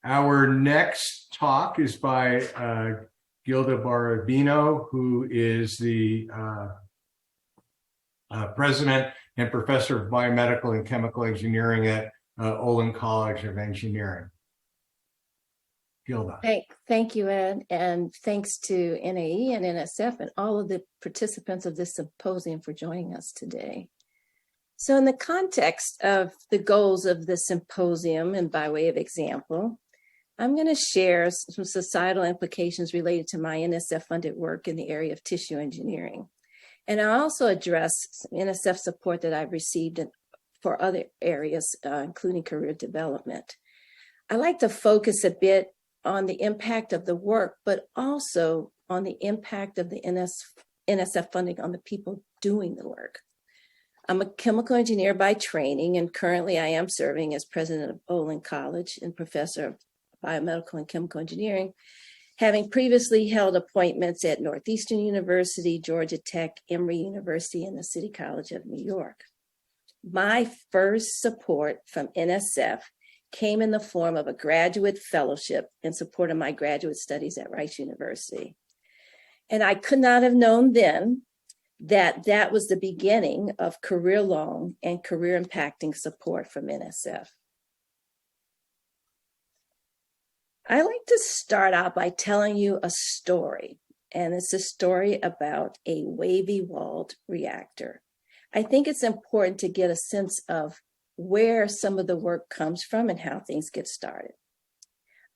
Our next talk is by Gilda Barabino, who is the president and professor of biomedical and chemical engineering at Olin College of Engineering. Gilda. Thank you, Ed, and thanks to NAE and NSF and all of the participants of this symposium for joining us today. So in the context of the goals of the symposium, and by way of example, I'm going to share some societal implications related to my NSF-funded work in the area of tissue engineering. And I'll also address some NSF support that I've received for other areas, including career development. I like to focus a bit on the impact of the work, but also on the impact of the NSF funding on the people doing the work. I'm a chemical engineer by training, and currently I am serving as president of Olin College and professor of biomedical and chemical engineering, having previously held appointments at Northeastern University, Georgia Tech, Emory University, and the City College of New York. My first support from NSF came in the form of a graduate fellowship in support of my graduate studies at Rice University. And I could not have known then that that was the beginning of career-long and career-impacting support from NSF. I like to start out by telling you a story, and it's a story about a wavy-walled reactor. I think it's important to get a sense of where some of the work comes from and how things get started.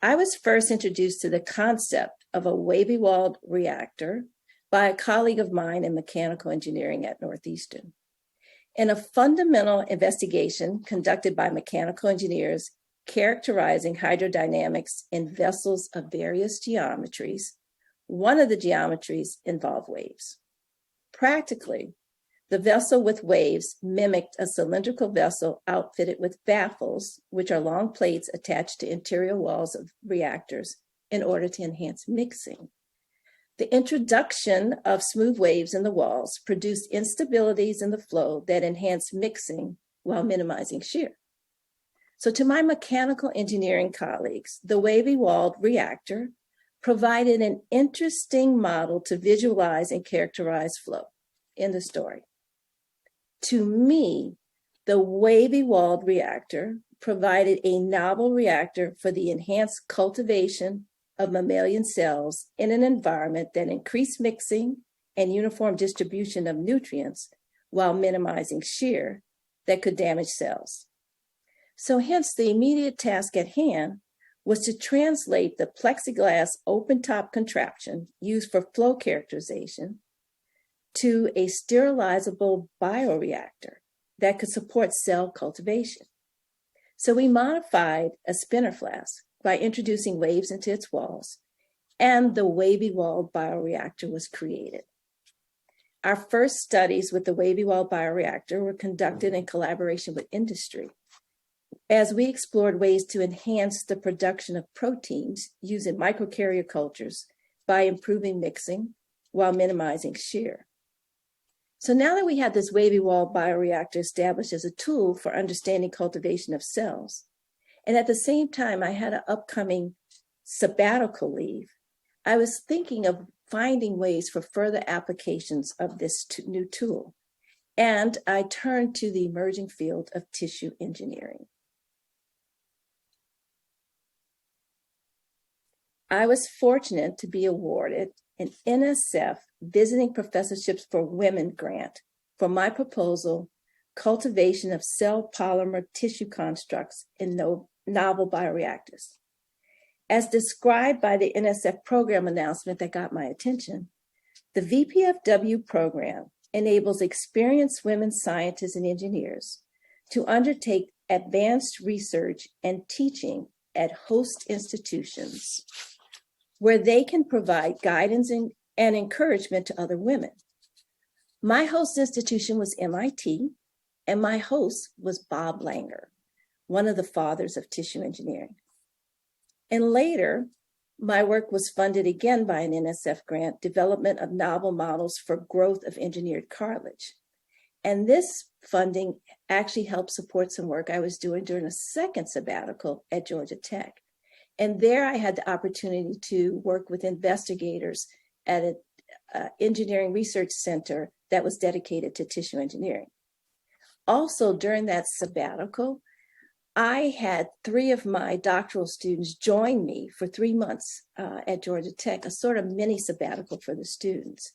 I was first introduced to the concept of a wavy-walled reactor by a colleague of mine in mechanical engineering at Northeastern. In a fundamental investigation conducted by mechanical engineers characterizing hydrodynamics in vessels of various geometries, one of the geometries involved waves. Practically, the vessel with waves mimicked a cylindrical vessel outfitted with baffles, which are long plates attached to interior walls of reactors in order to enhance mixing. The introduction of smooth waves in the walls produced instabilities in the flow that enhanced mixing while minimizing shear. So to my mechanical engineering colleagues, the wavy-walled reactor provided an interesting model to visualize and characterize flow in the story. To me, the wavy-walled reactor provided a novel reactor for the enhanced cultivation of mammalian cells in an environment that increased mixing and uniform distribution of nutrients while minimizing shear that could damage cells. So hence the immediate task at hand was to translate the plexiglass open-top contraption used for flow characterization to a sterilizable bioreactor that could support cell cultivation. So we modified a spinner flask by introducing waves into its walls, and the wavy-walled bioreactor was created. Our first studies with the wavy-walled bioreactor were conducted in collaboration with industry, as we explored ways to enhance the production of proteins using microcarrier cultures by improving mixing while minimizing shear. So now that we had this wavy-walled bioreactor established as a tool for understanding cultivation of cells, and at the same time I had an upcoming sabbatical leave, I was thinking of finding ways for further applications of this new tool. And I turned to the emerging field of tissue engineering. I was fortunate to be awarded an NSF Visiting Professorships for Women grant for my proposal, Cultivation of Cell Polymer Tissue Constructs in Novel Bioreactors. As described by the NSF program announcement that got my attention, the VPFW program enables experienced women scientists and engineers to undertake advanced research and teaching at host institutions where they can provide guidance and encouragement to other women. My host institution was MIT, and my host was Bob Langer, one of the fathers of tissue engineering. And later, my work was funded again by an NSF grant, development of novel models for growth of engineered cartilage. And this funding actually helped support some work I was doing during a second sabbatical at Georgia Tech. And there I had the opportunity to work with investigators at an engineering research center that was dedicated to tissue engineering. Also, during that sabbatical, I had 3 of my doctoral students join me for 3 months at Georgia Tech, a sort of mini sabbatical for the students.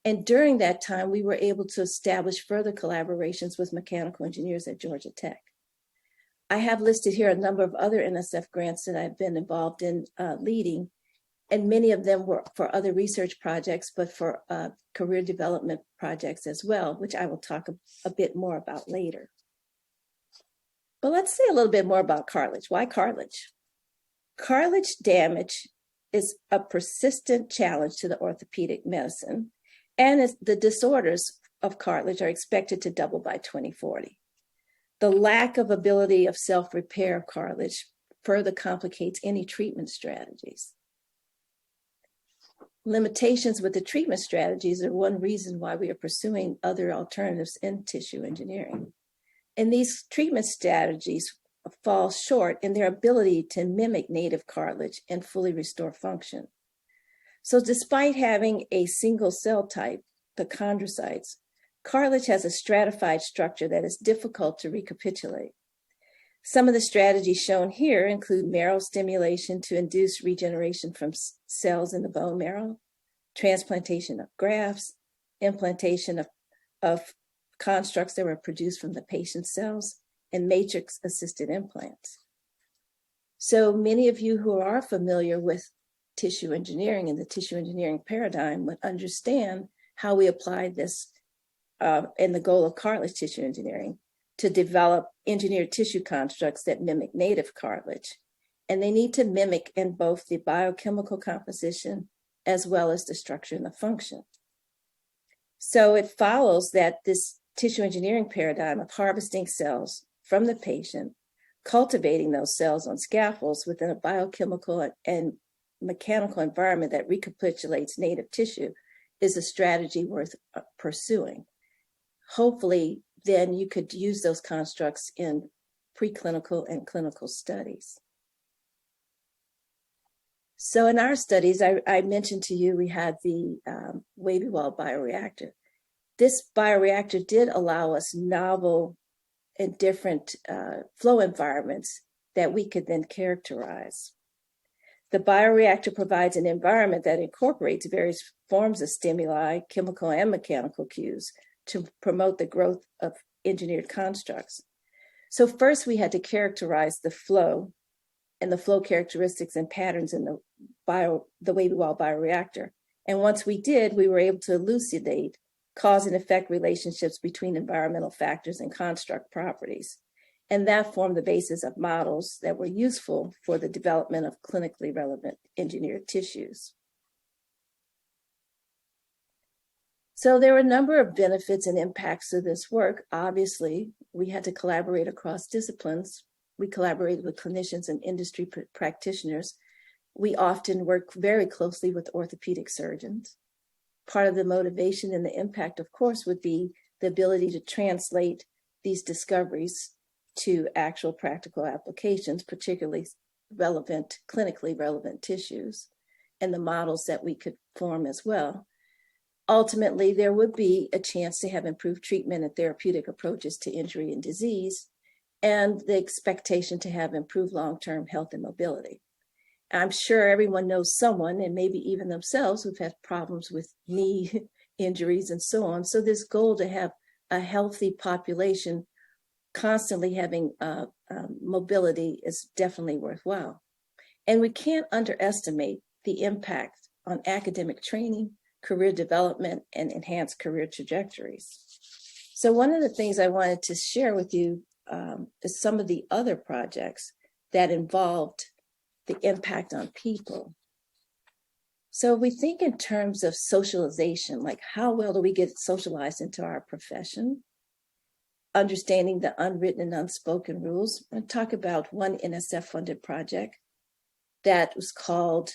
And during that time, we were able to establish further collaborations with mechanical engineers at Georgia Tech. I have listed here a number of other NSF grants that I've been involved in leading, and many of them were for other research projects, but for career development projects as well, which I will talk a bit more about later. But let's say a little bit more about cartilage. Why cartilage? Cartilage damage is a persistent challenge to the orthopedic medicine, and the disorders of cartilage are expected to double by 2040. The lack of ability of self-repair of cartilage further complicates any treatment strategies. Limitations with the treatment strategies are one reason why we are pursuing other alternatives in tissue engineering. And these treatment strategies fall short in their ability to mimic native cartilage and fully restore function. So despite having a single cell type, the chondrocytes, cartilage has a stratified structure that is difficult to recapitulate. Some of the strategies shown here include marrow stimulation to induce regeneration from cells in the bone marrow, transplantation of grafts, implantation of constructs that were produced from the patient's cells, and matrix-assisted implants. So many of you who are familiar with tissue engineering and the tissue engineering paradigm would understand how we apply this and the goal of cartilage tissue engineering to develop engineered tissue constructs that mimic native cartilage. And they need to mimic in both the biochemical composition as well as the structure and the function. So it follows that this tissue engineering paradigm of harvesting cells from the patient, cultivating those cells on scaffolds within a biochemical and mechanical environment that recapitulates native tissue is a strategy worth pursuing. Hopefully, then you could use those constructs in preclinical and clinical studies. So in our studies, I mentioned to you, we had the Wavy wall bioreactor. This bioreactor did allow us novel and different flow environments that we could then characterize. The bioreactor provides an environment that incorporates various forms of stimuli, chemical and mechanical cues, to promote the growth of engineered constructs. So first we had to characterize the flow and the flow characteristics and patterns in the Wavy wall bioreactor. And once we did, we were able to elucidate cause and effect relationships between environmental factors and construct properties. And that formed the basis of models that were useful for the development of clinically relevant engineered tissues. So there were a number of benefits and impacts of this work. Obviously, we had to collaborate across disciplines. We collaborated with clinicians and industry practitioners. We often work very closely with orthopedic surgeons. Part of the motivation and the impact, of course, would be the ability to translate these discoveries to actual practical applications, particularly relevant, clinically relevant tissues, and the models that we could form as well. Ultimately, there would be a chance to have improved treatment and therapeutic approaches to injury and disease, and the expectation to have improved long-term health and mobility. I'm sure everyone knows someone, and maybe even themselves, who've had problems with knee injuries and so on. So this goal to have a healthy population constantly having mobility is definitely worthwhile. And we can't underestimate the impact on academic training, career development, and enhanced career trajectories. So one of the things I wanted to share with you is some of the other projects that involved the impact on people. So we think in terms of socialization, like how well do we get socialized into our profession? Understanding the unwritten and unspoken rules. I'm going to talk about one NSF-funded project that was called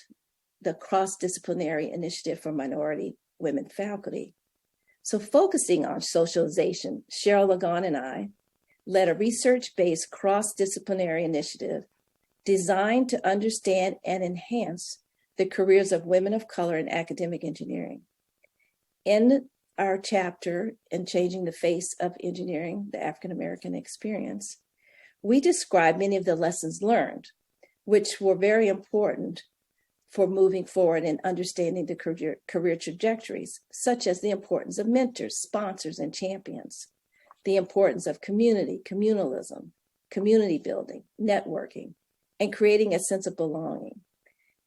the Cross-Disciplinary Initiative for Minority Women Faculty. So focusing on socialization, Cheryl Lagon and I led a research-based cross-disciplinary initiative designed to understand and enhance the careers of women of color in academic engineering. In our chapter in Changing the Face of Engineering, the African American Experience, we describe many of the lessons learned, which were very important for moving forward and understanding the career trajectories, such as the importance of mentors, sponsors, and champions, the importance of community, communalism, community building, networking, and creating a sense of belonging,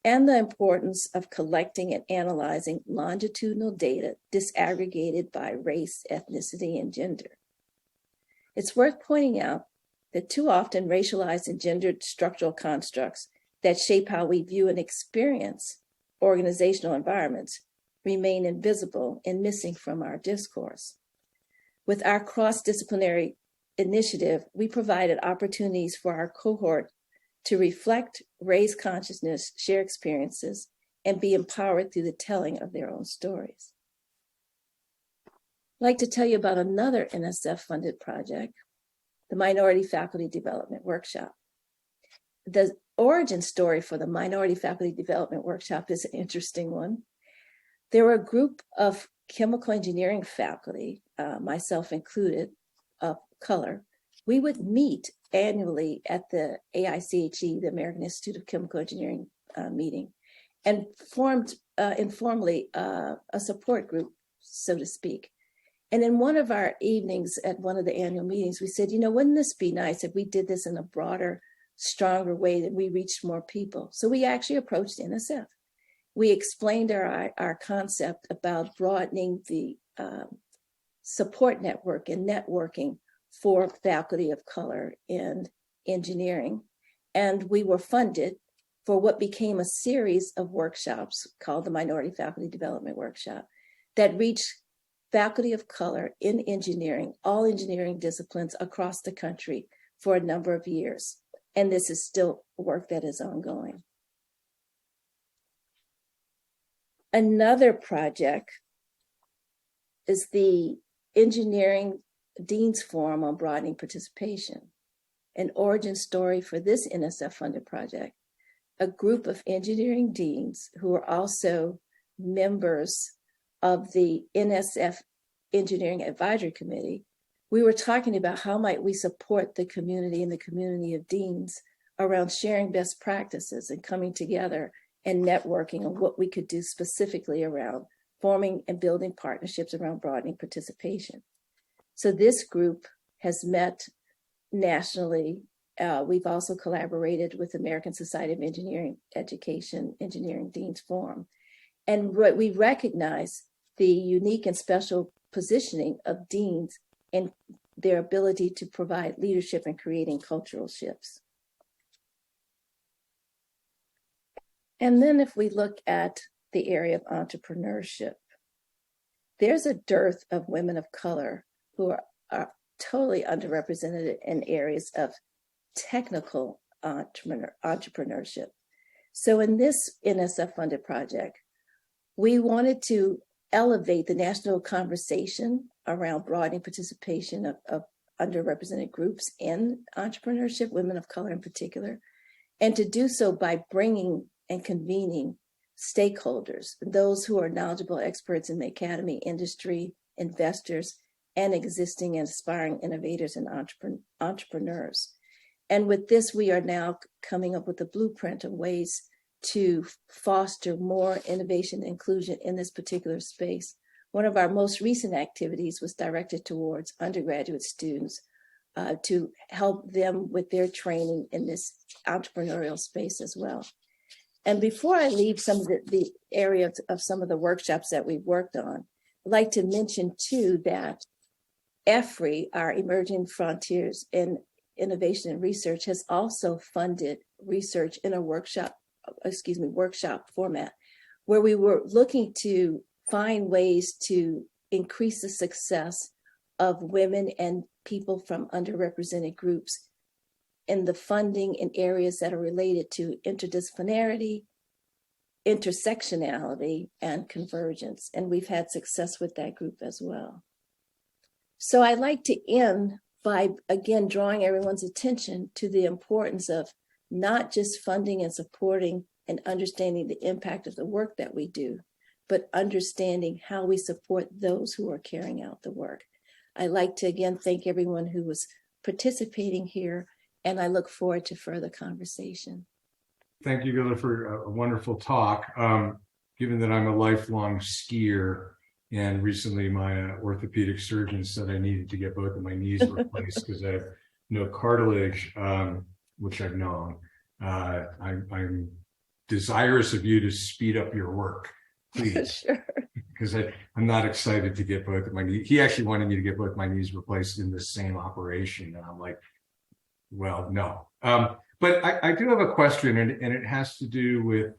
and the importance of collecting and analyzing longitudinal data disaggregated by race, ethnicity, and gender. It's worth pointing out that too often racialized and gendered structural constructs that shape how we view and experience organizational environments remain invisible and missing from our discourse. With our cross-disciplinary initiative, we provided opportunities for our cohort to reflect, raise consciousness, share experiences, and be empowered through the telling of their own stories. I'd like to tell you about another NSF-funded project, the Minority Faculty Development Workshop. The origin story for the Minority Faculty Development Workshop is an interesting one. There were a group of chemical engineering faculty, myself included, of color. We would meet annually at the AICHE, the American Institute of Chemical Engineering meeting, and formed informally a support group, so to speak. And in one of our evenings at one of the annual meetings, we said, wouldn't this be nice if we did this in a broader, stronger way, that we reached more people? So we actually approached NSF. We explained our concept about broadening the support network and networking for faculty of color in engineering. And we were funded for what became a series of workshops called the Minority Faculty Development Workshop that reached faculty of color in engineering, all engineering disciplines across the country for a number of years. And this is still work that is ongoing. Another project is the Engineering Dean's Forum on Broadening Participation. An origin story for this NSF-funded project: a group of engineering deans who are also members of the NSF Engineering Advisory Committee. We were talking about how might we support the community and the community of deans around sharing best practices and coming together and networking on what we could do specifically around forming and building partnerships around broadening participation. So this group has met nationally. We've also collaborated with the American Society of Engineering Education Engineering Deans Forum. And we recognize the unique and special positioning of deans and their ability to provide leadership in creating cultural shifts. And then if we look at the area of entrepreneurship, there's a dearth of women of color who are totally underrepresented in areas of technical entrepreneurship. So in this NSF-funded project, we wanted to elevate the national conversation around broadening participation of underrepresented groups in entrepreneurship, women of color in particular, and to do so by bringing and convening stakeholders, those who are knowledgeable experts in the academy, industry, investors, and existing and aspiring innovators and entrepreneurs. And with this, we are now coming up with a blueprint of ways to foster more innovation and inclusion in this particular space. One of our most recent activities was directed towards undergraduate students to help them with their training in this entrepreneurial space as well. And before I leave some of the areas of some of the workshops that we've worked on, I'd like to mention too that EFRI, our Emerging Frontiers in Innovation and Research, has also funded research in a workshop format, where we were looking to find ways to increase the success of women and people from underrepresented groups in the funding in areas that are related to interdisciplinarity, intersectionality, and convergence. And we've had success with that group as well. So I'd like to end by, again, drawing everyone's attention to the importance of not just funding and supporting and understanding the impact of the work that we do, but understanding how we support those who are carrying out the work. I'd like to again thank everyone who was participating here, and I look forward to further conversation. Thank you, Gilda, for a wonderful talk. Given that I'm a lifelong skier, and recently my orthopedic surgeon said I needed to get both of my knees replaced because I have no cartilage, which I've known. I'm desirous of you to speed up your work, please. Sure. Because I'm not excited to get both of my knees. He actually wanted me to get both my knees replaced in the same operation. And I'm like, well, no. But I do have a question, and it has to do with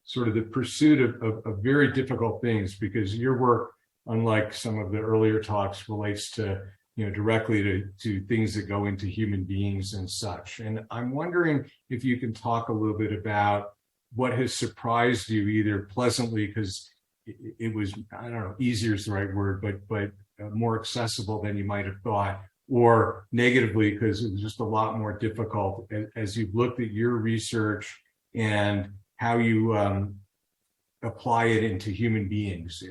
sort of the pursuit of very difficult things, because your work, unlike some of the earlier talks, relates to, directly to things that go into human beings and such. And I'm wondering if you can talk a little bit about what has surprised you, either pleasantly, because it was, I don't know, easier is the right word, but more accessible than you might have thought, or negatively, because it was just a lot more difficult as you've looked at your research and how you apply it into human beings.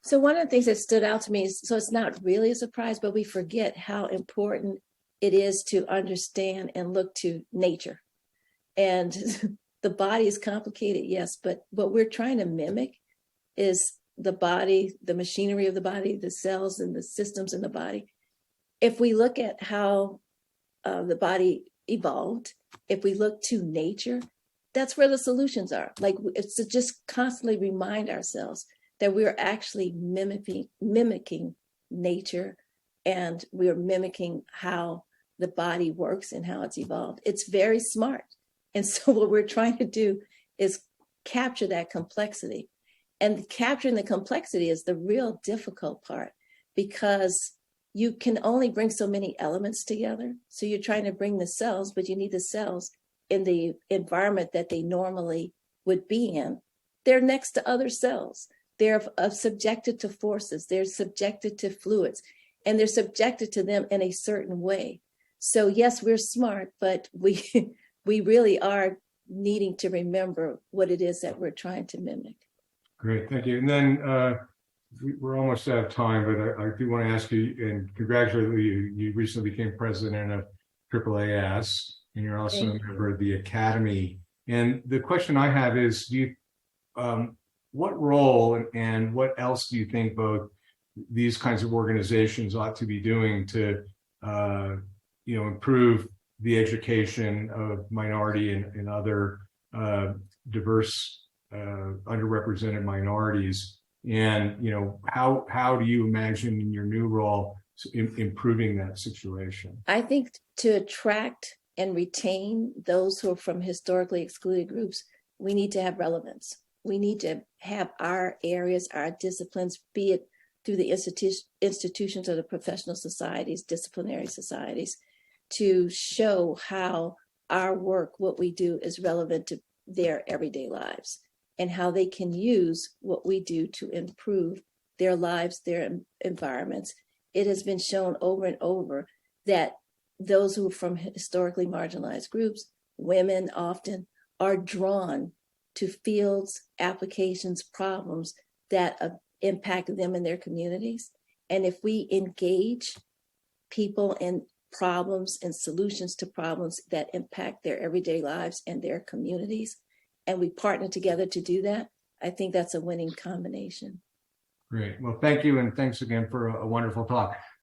So one of the things that stood out to me is, so it's not really a surprise, but we forget how important it is to understand and look to nature. And the body is complicated, yes, but what we're trying to mimic is the body, the machinery of the body, the cells and the systems in the body. If we look at how the body evolved, if we look to nature, that's where the solutions are. Like, it's to just constantly remind ourselves that we're actually mimicking nature, and we're mimicking how the body works and how it's evolved. It's very smart. And so what we're trying to do is capture that complexity. And capturing the complexity is the real difficult part, because you can only bring so many elements together. So you're trying to bring the cells, but you need the cells in the environment that they normally would be in. They're next to other cells. They're subjected to forces. They're subjected to fluids, and they're subjected to them in a certain way. So yes, we're smart, but we really are needing to remember what it is that we're trying to mimic. Great, thank you. And then we're almost out of time, but I do want to ask you and congratulate you. You recently became president of AAAS, and you're also a member of the Academy. And the question I have is, what role and what else do you think both these kinds of organizations ought to be doing to, improve the education of minority and other diverse, underrepresented minorities? And, how do you imagine in your new role improving that situation? I think to attract and retain those who are from historically excluded groups, we need to have relevance. We need to have our areas, our disciplines, be it through the institutions of the professional societies, disciplinary societies, to show how our work, what we do, is relevant to their everyday lives, and how they can use what we do to improve their lives, their environments. It has been shown over and over that those who are from historically marginalized groups, women often, are drawn to fields, applications, problems that impact them in their communities. And if we engage people in problems and solutions to problems that impact their everyday lives and their communities, and we partner together to do that, I think that's a winning combination. Great. Well, thank you. And thanks again for a wonderful talk.